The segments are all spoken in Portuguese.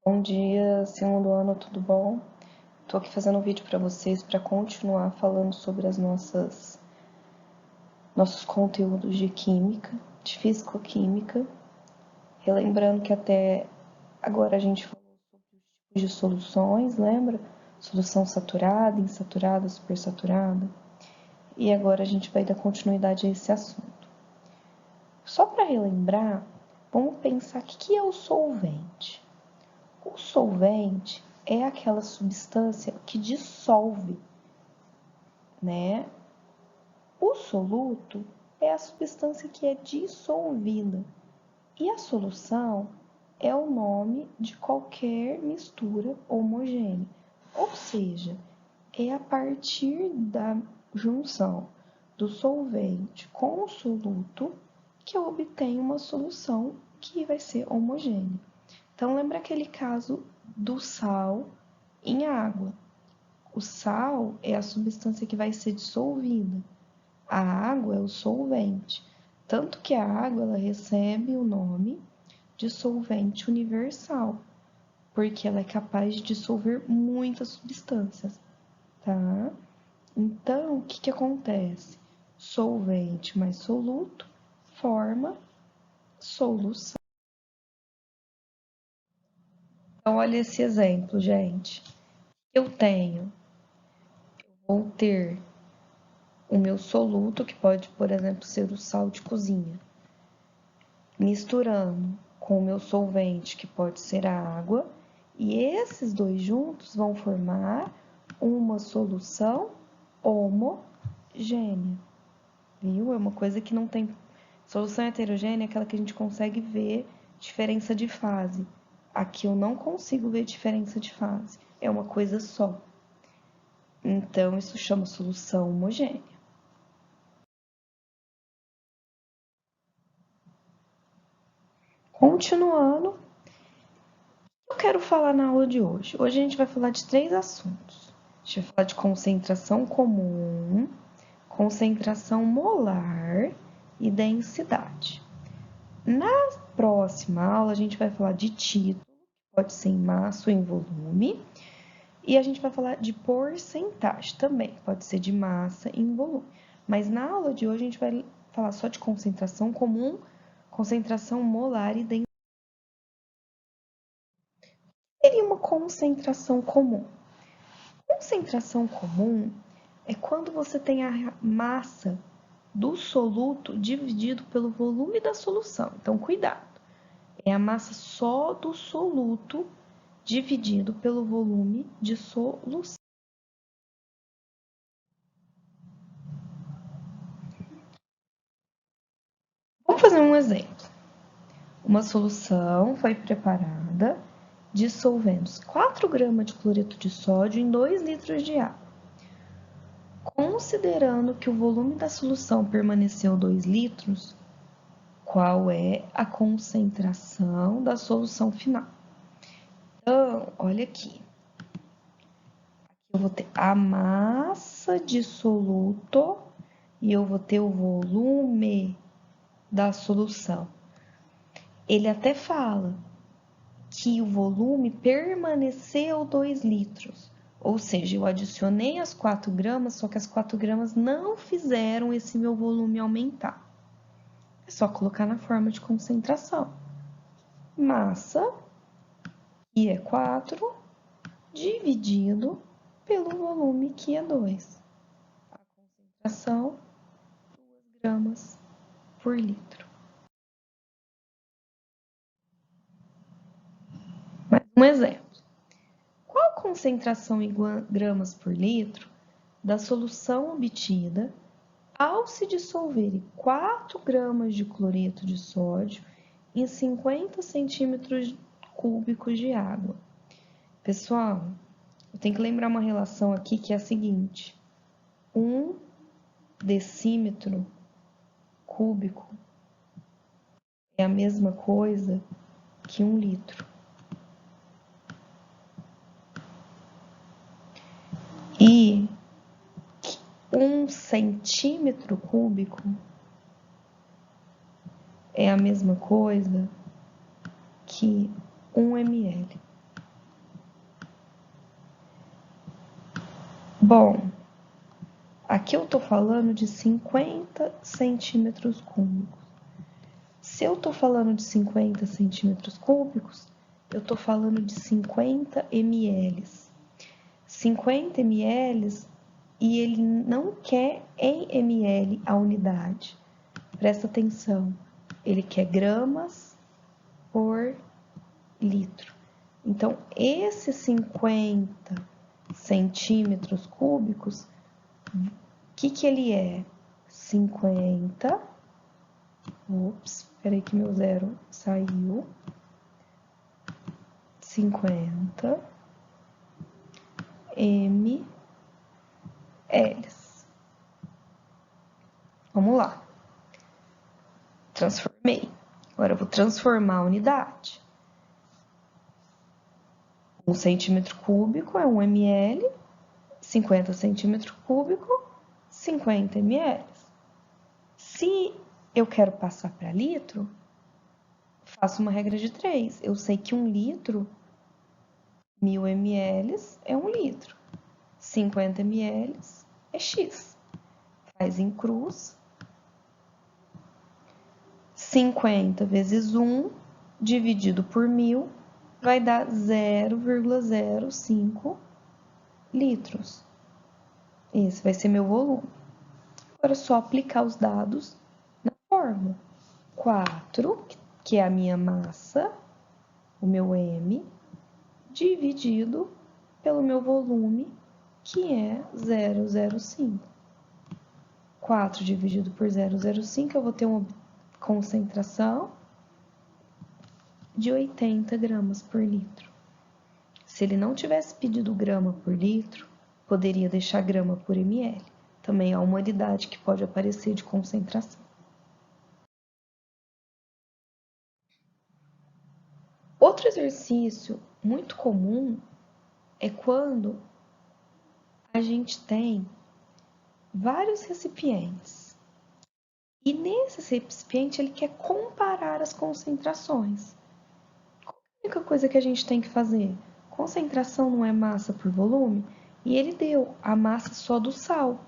Bom dia, segundo ano, tudo bom? Tô aqui fazendo um vídeo para vocês para continuar falando sobre nossos conteúdos de química, de físico-química, relembrando que até agora a gente falou sobre os tipos de soluções, lembra? Solução saturada, insaturada, supersaturada. E agora a gente vai dar continuidade a esse assunto. Só para relembrar, vamos pensar o que é o solvente. O solvente é aquela substância que dissolve, né? O soluto é a substância que é dissolvida. E a solução é o nome de qualquer mistura homogênea. Ou seja, é a partir da junção do solvente com o soluto que eu obtenho uma solução que vai ser homogênea. Então, lembra aquele caso do sal em água. O sal é a substância que vai ser dissolvida. A água é o solvente. Tanto que a água ela recebe o nome de solvente universal, porque ela é capaz de dissolver muitas substâncias, tá? Então, o que acontece? Solvente mais soluto forma solução. Então, olha esse exemplo, gente. Vou ter o meu soluto, que pode, por exemplo, ser o sal de cozinha, misturando com o meu solvente, que pode ser a água, e esses dois juntos vão formar uma solução homogênea, viu? É uma coisa que não tem... Solução heterogênea é aquela que a gente consegue ver diferença de fase. Aqui eu não consigo ver diferença de fase, é uma coisa só. Então, isso chama solução homogênea. Continuando, eu quero falar na aula de hoje. Hoje a gente vai falar de 3 assuntos. A gente vai falar de concentração comum, concentração molar e densidade. Na próxima aula, a gente vai falar de título, que pode ser em massa ou em volume, e a gente vai falar de porcentagem também, pode ser de massa e em volume. Mas na aula de hoje, a gente vai falar só de concentração comum, concentração molar e densidade. Seria uma concentração comum. Concentração comum é quando você tem a massa do soluto dividido pelo volume da solução. Então, cuidado. É a massa só do soluto dividido pelo volume de solução. Vamos fazer um exemplo. Uma solução foi preparada dissolvendo 4 gramas de cloreto de sódio em 2 litros de água. Considerando que o volume da solução permaneceu 2 litros, qual é a concentração da solução final? Então, olha aqui. Aqui eu vou ter a massa de soluto e eu vou ter o volume da solução. Ele até fala que o volume permaneceu 2 litros. Ou seja, eu adicionei as 4 gramas, só que as 4 gramas não fizeram esse meu volume aumentar. É só colocar na forma de concentração. Massa, que é 4, dividido pelo volume, que é 2. A concentração, 2 gramas por litro. Mais um exemplo. Qual a concentração em gramas por litro da solução obtida ao se dissolver 4 gramas de cloreto de sódio em 50 centímetros cúbicos de água? Pessoal, eu tenho que lembrar uma relação aqui que é a seguinte: 1 decímetro cúbico é a mesma coisa que 1 litro. E 1 centímetro cúbico é a mesma coisa que 1 ml. Bom, aqui eu tô falando de 50 centímetros cúbicos. Se eu tô falando de 50 centímetros cúbicos, eu tô falando de 50 ml. 50 ml e ele não quer em ml a unidade. Presta atenção, ele quer gramas por litro. Então, esses 50 centímetros cúbicos, o que ele é? 50, peraí que meu zero saiu, 50 ml. Vamos lá. Transformei. Agora eu vou transformar a unidade. 1 centímetro cúbico é 1 ml, 50 centímetros cúbicos, 50 ml. Se eu quero passar para litro, faço uma regra de 3. Eu sei que 1 litro, 1000 ml é 1 litro. 50 ml é X. Faz em cruz. 50 vezes 1 dividido por 1000 vai dar 0,05 litros. Esse vai ser meu volume. Agora é só aplicar os dados na fórmula. 4, que é a minha massa, o meu M, dividido pelo meu volume, que é 0,05. 4 dividido por 0,05, eu vou ter uma concentração de 80 gramas por litro. Se ele não tivesse pedido grama por litro, poderia deixar grama por ml. Também é uma unidade que pode aparecer de concentração. Outro exercício muito comum é quando a gente tem vários recipientes. E nesse recipiente ele quer comparar as concentrações. Qual é a única coisa que a gente tem que fazer? Concentração não é massa por volume? E ele deu a massa só do sal.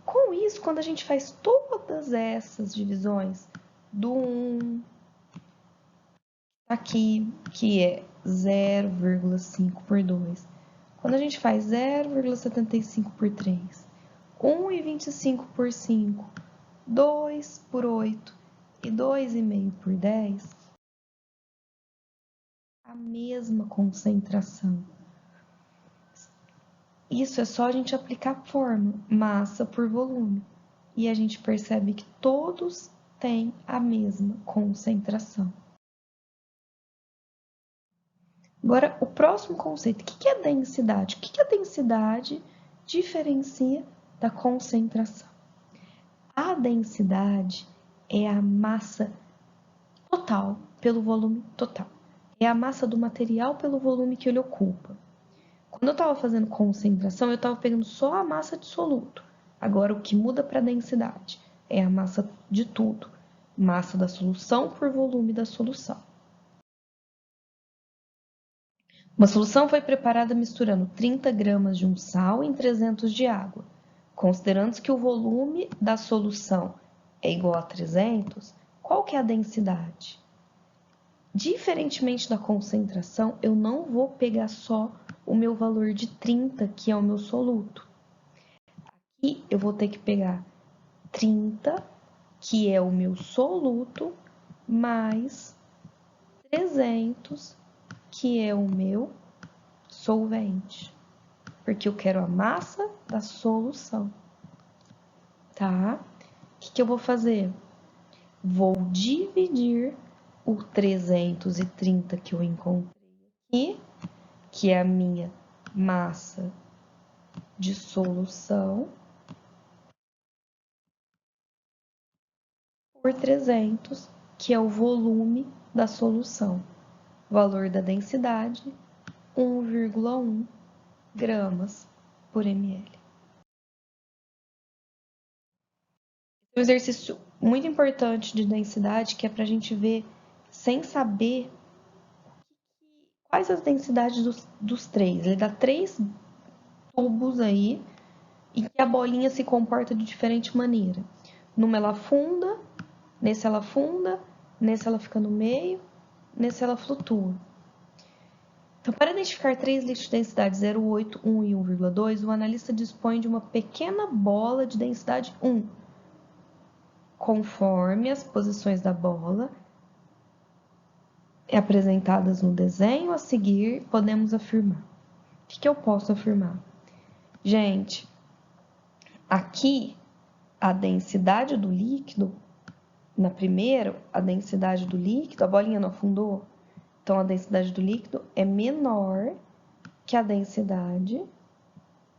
Com isso, quando a gente faz todas essas divisões do 1, aqui, que é 0,5 por 2, quando a gente faz 0,75 por 3, 1,25 por 5, 2 por 8 e 2,5 por 10, a mesma concentração. Isso é só a gente aplicar a fórmula, massa por volume. E a gente percebe que todos têm a mesma concentração. Agora, o próximo conceito, o que é densidade? O que a densidade diferencia da concentração? A densidade é a massa total pelo volume total. É a massa do material pelo volume que ele ocupa. Quando eu estava fazendo concentração, eu estava pegando só a massa de soluto. Agora, o que muda para a densidade é a massa de tudo. Massa da solução por volume da solução. Uma solução foi preparada misturando 30 gramas de um sal em 300 de água. Considerando que o volume da solução é igual a 300, qual que é a densidade? Diferentemente da concentração, eu não vou pegar só o meu valor de 30, que é o meu soluto. Aqui eu vou ter que pegar 30, que é o meu soluto, mais 300, que é o meu solvente. Porque eu quero a massa da solução, tá? O que eu vou fazer? Vou dividir o 330 que eu encontrei aqui, que é a minha massa de solução, por 300, que é o volume da solução. Valor da densidade, 1,1 gramas por ml. Um exercício muito importante de densidade, que é para a gente ver, sem saber quais as densidades dos três. Ele dá três tubos aí e que a bolinha se comporta de diferente maneira. Numa ela afunda, nesse ela afunda, nesse ela fica no meio, nesse ela flutua. Então, para identificar três lixos de densidade 0,8, 1 e 1,2, o analista dispõe de uma pequena bola de densidade 1. Conforme as posições da bola apresentadas no desenho a seguir, podemos afirmar. O que eu posso afirmar? Gente, aqui a densidade do líquido, na primeira, a densidade do líquido, a bolinha não afundou? Então, a densidade do líquido é menor que a densidade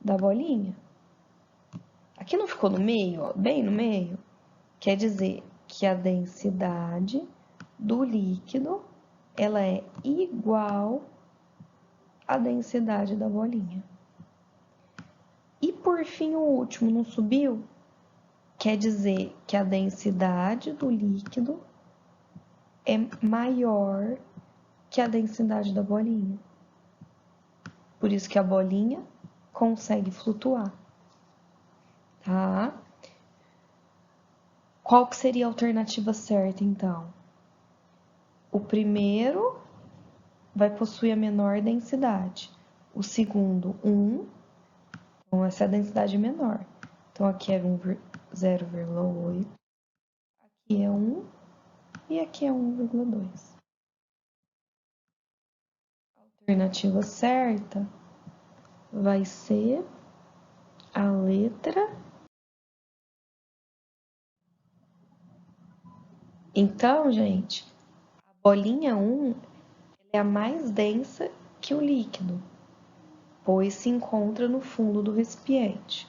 da bolinha. Aqui não ficou no meio, ó, bem no meio? Quer dizer que a densidade do líquido, ela é igual à densidade da bolinha. E por fim, o último, não subiu? Quer dizer que a densidade do líquido é maior que a densidade da bolinha. Por isso que a bolinha consegue flutuar, tá? Qual que seria a alternativa certa, então? O primeiro vai possuir a menor densidade. O segundo, 1. Então, essa é a densidade menor. Então, aqui é 0,8. Aqui é 1. E aqui é 1,2. A alternativa certa vai ser a letra. Então, gente, a bolinha 1 é a mais densa que o líquido, pois se encontra no fundo do recipiente.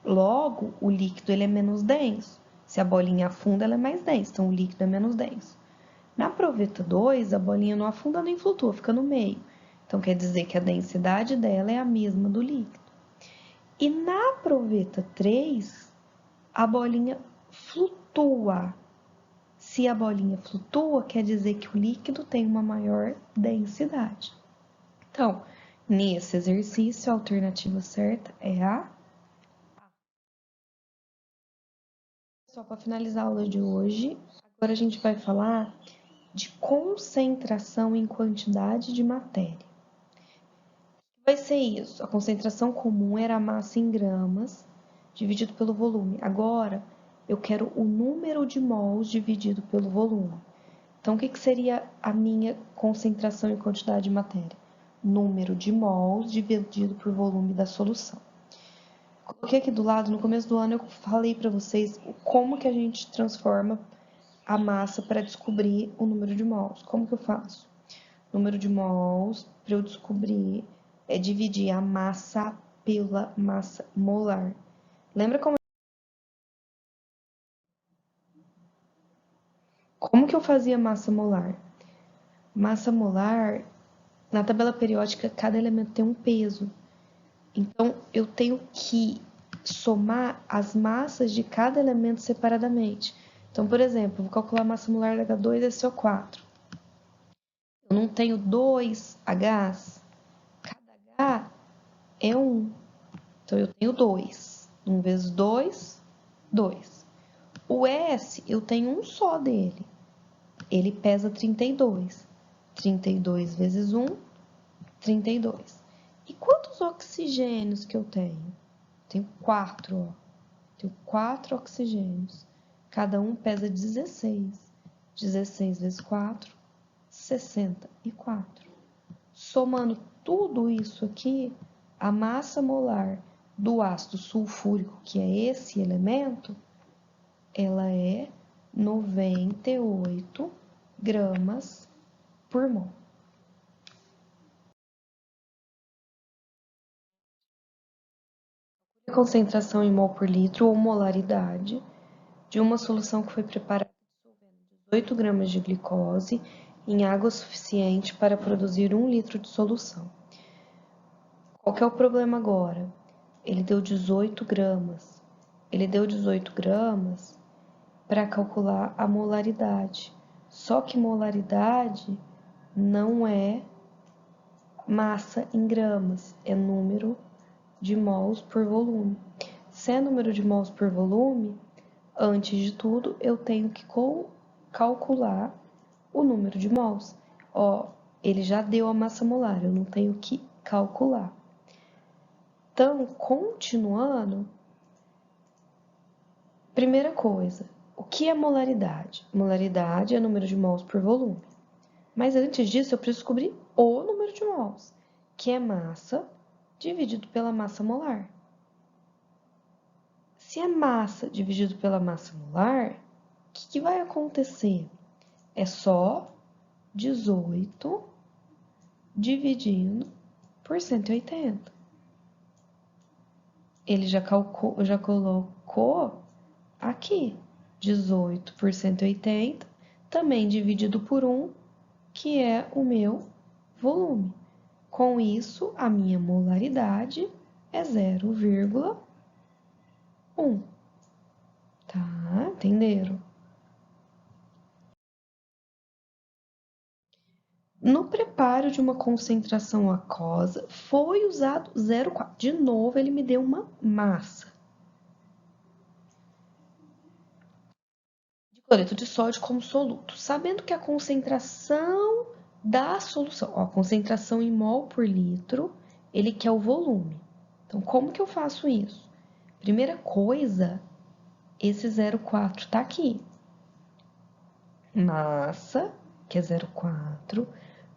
Logo, o líquido ele é menos denso. Se a bolinha afunda, ela é mais densa, então o líquido é menos denso. Na proveta 2, a bolinha não afunda nem flutua, fica no meio. Então, quer dizer que a densidade dela é a mesma do líquido. E na proveta 3, a bolinha flutua. Se a bolinha flutua, quer dizer que o líquido tem uma maior densidade. Então, nesse exercício, a alternativa certa é a. Só para finalizar a aula de hoje, agora a gente vai falar de concentração em quantidade de matéria. Vai ser isso. A concentração comum era a massa em gramas dividido pelo volume. Agora, eu quero o número de mols dividido pelo volume. Então, o que seria a minha concentração em quantidade de matéria? Número de mols dividido por volume da solução. Coloquei aqui do lado, no começo do ano eu falei para vocês como que a gente transforma a massa para descobrir o número de mols. Como que eu faço? Número de mols, para eu descobrir, é dividir a massa pela massa molar. Lembra como que eu fazia massa molar? Massa molar, na tabela periódica, cada elemento tem um peso. Então, eu tenho que somar as massas de cada elemento separadamente. Então, por exemplo, vou calcular a massa molar da H2 é SO4. Eu não tenho 2 Hs. Cada H é 1. Então, eu tenho 2. 1 vezes 2, 2. O S, eu tenho um só dele. Ele pesa 32. 32 vezes 1, 32. E quantos oxigênios que eu tenho? Tenho 4, ó. Tenho 4 oxigênios. Cada um pesa 16. 16 vezes 4, 64. Somando tudo isso aqui, a massa molar do ácido sulfúrico, que é esse elemento, ela é 98 gramas por mol. A concentração em mol por litro ou molaridade de uma solução que foi preparada dissolvendo 18 gramas de glicose em água suficiente para produzir 1 litro de solução. Qual que é o problema agora? Ele deu 18 gramas. Ele deu 18 gramas para calcular a molaridade. Só que molaridade não é massa em gramas, é número de mols por volume. Se é número de mols por volume, antes de tudo, eu tenho que calcular o número de mols. Ó, ele já deu a massa molar, eu não tenho que calcular. Então, continuando, primeira coisa, o que é molaridade? Molaridade é número de mols por volume. Mas antes disso, eu preciso descobrir o número de mols, que é massa dividido pela massa molar. Se é massa dividido pela massa molar, o que vai acontecer? É só 18 dividindo por 180. Ele já colocou aqui 18 por 180, também dividido por 1, que é o meu volume. Com isso, a minha molaridade é 0,1. Tá? Entenderam? No preparo de uma concentração aquosa, foi usado 0,4. De novo, ele me deu uma massa de cloreto de sódio como soluto, sabendo que a concentração da solução, ó, a concentração em mol por litro, ele quer o volume. Então, como que eu faço isso? Primeira coisa, esse 0,4 tá aqui. Massa, que é 0,4,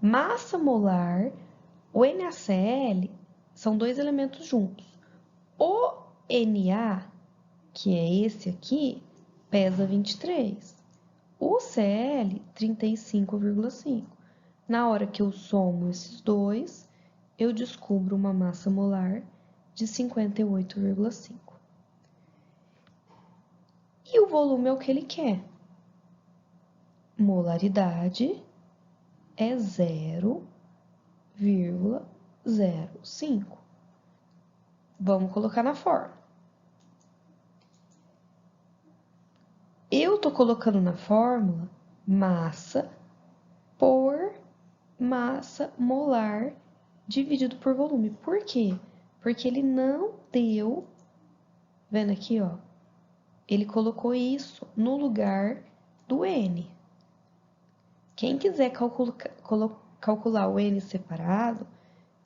massa molar, o NaCl são dois elementos juntos. O Na, que é esse aqui, pesa 23. O Cl, 35,5. Na hora que eu somo esses dois, eu descubro uma massa molar de 58,5. E o volume é o que ele quer. Molaridade é 0,05. Vamos colocar na fórmula. Eu tô colocando na fórmula massa por massa molar dividido por volume. Por quê? Porque ele não deu, vendo aqui, ó, ele colocou isso no lugar do N. Quem quiser calcular o N separado,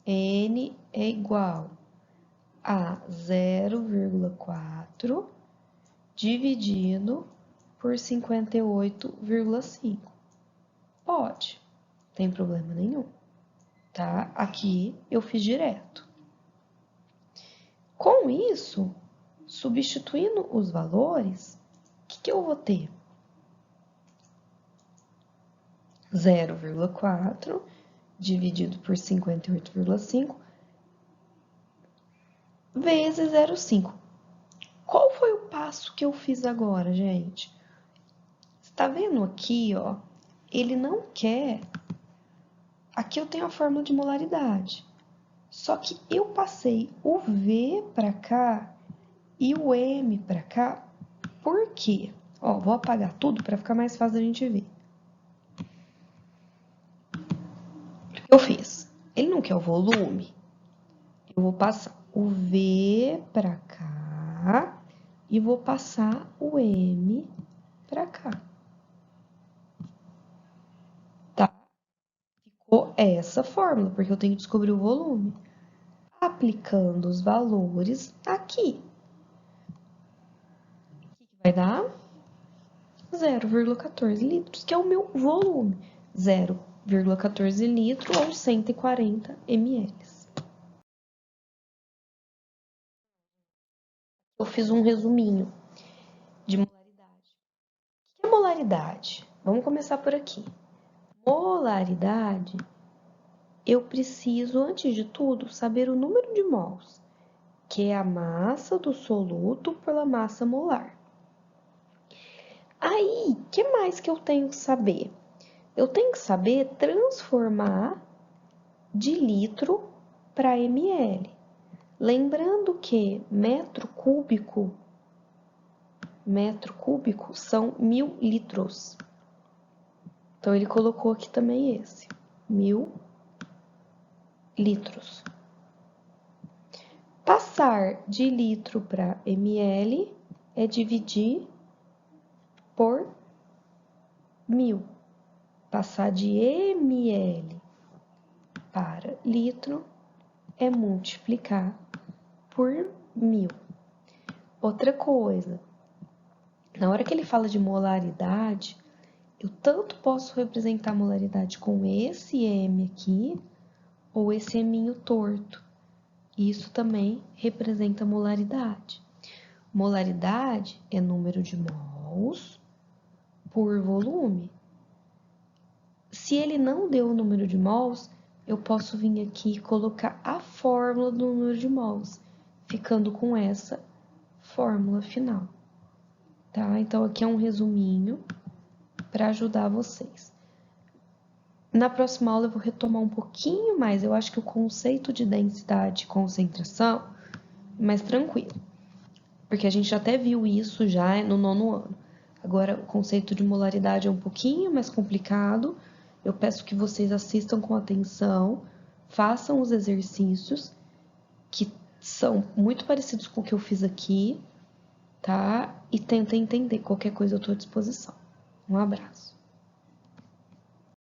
N é igual a 0,4 dividido por 58,5. Pode, não tem problema nenhum, tá? Aqui eu fiz direto. Com isso, substituindo os valores, o que eu vou ter? 0,4 dividido por 58,5 vezes 0,5. Qual foi o passo que eu fiz agora, gente? Você tá vendo aqui, ó? Ele não quer... Aqui eu tenho a fórmula de molaridade. Só que eu passei o V para cá e o M para cá. Por quê? Ó, vou apagar tudo para ficar mais fácil da gente ver. O que eu fiz? Ele não quer o volume. Eu vou passar o V para cá e vou passar o M para cá. Tá? Ficou essa fórmula, porque eu tenho que descobrir o volume. Aplicando os valores aqui. O que vai dar? 0,14 litros, que é o meu volume. 0,14 litros ou 140 ml. Eu fiz um resuminho de molaridade. O que é molaridade? Vamos começar por aqui. Molaridade, eu preciso, antes de tudo, saber o número de mols, que é a massa do soluto pela massa molar. Aí, o que mais que eu tenho que saber? Eu tenho que saber transformar de litro para ml. Lembrando que metro cúbico são 1000 litros. Então, ele colocou aqui também esse, 1000 litros. Passar de litro para ml é dividir por 1000. Passar de ml para litro é multiplicar por 1000. Outra coisa, na hora que ele fala de molaridade, eu tanto posso representar a molaridade com esse M aqui, ou esse Mzinho torto. Isso também representa molaridade. Molaridade é número de mols por volume. Se ele não deu o número de mols, eu posso vir aqui e colocar a fórmula do número de mols, ficando com essa fórmula final. Tá? Então, aqui é um resuminho para ajudar vocês. Na próxima aula eu vou retomar um pouquinho mais. Eu acho que o conceito de densidade e concentração é mais tranquilo, porque a gente até viu isso já no 9º ano. Agora, o conceito de molaridade é um pouquinho mais complicado. Eu peço que vocês assistam com atenção, façam os exercícios, que são muito parecidos com o que eu fiz aqui, tá? E tentem entender. Qualquer coisa eu estou à disposição. Um abraço.